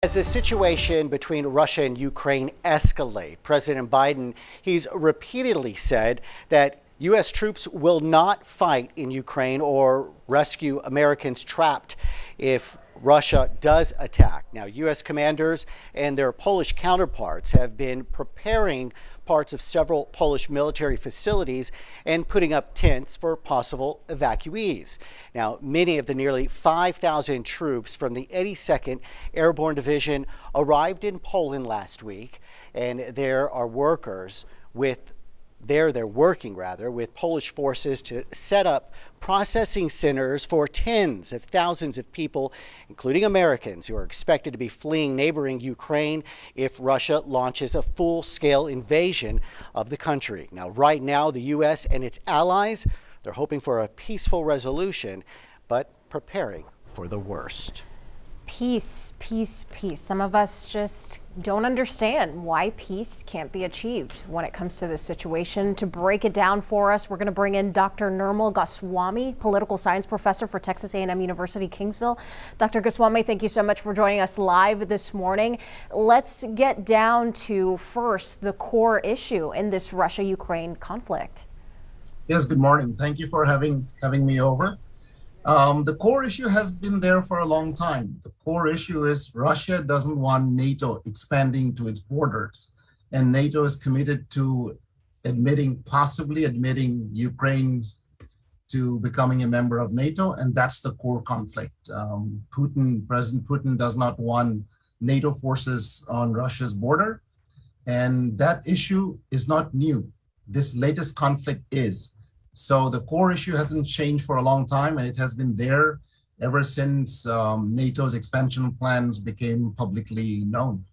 As the situation between Russia and Ukraine escalate, President Biden, he's repeatedly said that U.S. troops will not fight in Ukraine or rescue Americans trapped if Russia does attack. Now, U.S. commanders and their Polish counterparts have been preparing parts of several Polish military facilities and putting up tents for possible evacuees. Now, many of the nearly 5,000 troops from the 82nd Airborne Division arrived in Poland last week, and they're working with Polish forces to set up processing centers for tens of thousands of people, including Americans, who are expected to be fleeing neighboring Ukraine if Russia launches a full-scale invasion of the country. Now, right now, the U.S. and its allies, they're hoping for a peaceful resolution, but preparing for the worst. Peace, peace, peace. Some of us just don't understand why peace can't be achieved when it comes to this situation. To break it down for us, we're going to bring in Dr. Nirmal Goswami, political science professor for Texas A&M University, Kingsville. Dr. Goswami, thank you so much for joining us live this morning. Let's get down to first the core issue in this Russia-Ukraine conflict. Yes, good morning. Thank you for having me over. The core issue has been there for a long time. The core issue is Russia doesn't want NATO expanding to its borders, and NATO is committed to possibly admitting Ukraine to becoming a member of NATO, and that's the core conflict. President Putin does not want NATO forces on Russia's border, and that issue is not new. This latest conflict is. So the core issue hasn't changed for a long time, and it has been there ever since NATO's expansion plans became publicly known.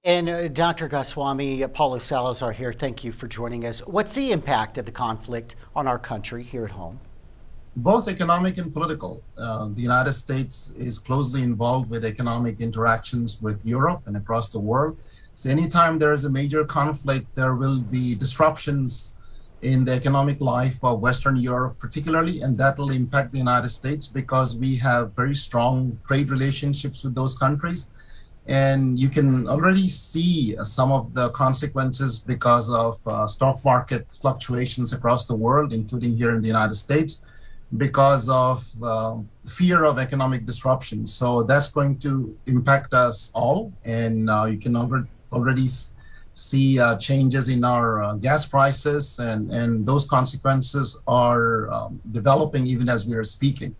And Dr. Goswami, Paulo Salazar here, thank you for joining us. What's the impact of the conflict on our country here at home? Both economic and political. The United States is closely involved with economic interactions with Europe and across the world. So anytime there is a major conflict, there will be disruptions in the economic life of Western Europe particularly, and that will impact the United States because we have very strong trade relationships with those countries. And you can already see some of the consequences because of stock market fluctuations across the world, including here in the United States, because of fear of economic disruption. So that's going to impact us all. And you can already see changes in our gas prices, and those consequences are developing even as we are speaking.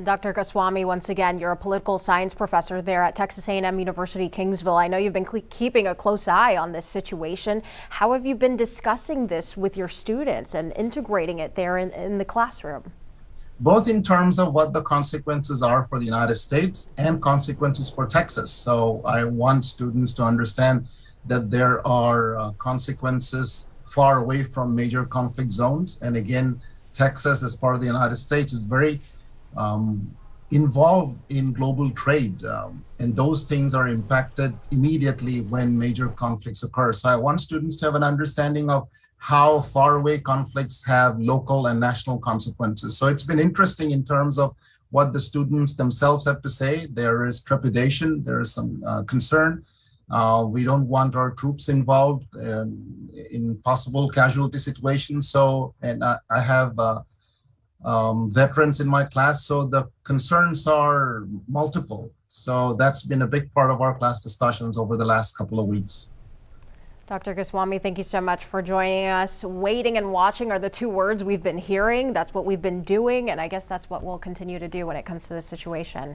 Dr. Goswami, once again, you're a political science professor there at Texas A&M University, Kingsville. I know you've been keeping a close eye on this situation. How have you been discussing this with your students and integrating it there in the classroom? Both in terms of what the consequences are for the United States and consequences for Texas. So I want students to understand that there are consequences far away from major conflict zones. And again, Texas, as part of the United States, is very involved in global trade. And those things are impacted immediately when major conflicts occur. So I want students to have an understanding of how far away conflicts have local and national consequences. So it's been interesting in terms of what the students themselves have to say. There is trepidation, there is some concern. We don't want our troops involved in possible casualty situations. So, and I have veterans in my class, so the concerns are multiple. So that's been a big part of our class discussions over the last couple of weeks. Dr. Goswami, thank you so much for joining us. Waiting and watching are the two words we've been hearing. That's what we've been doing, and I guess that's what we'll continue to do when it comes to this situation.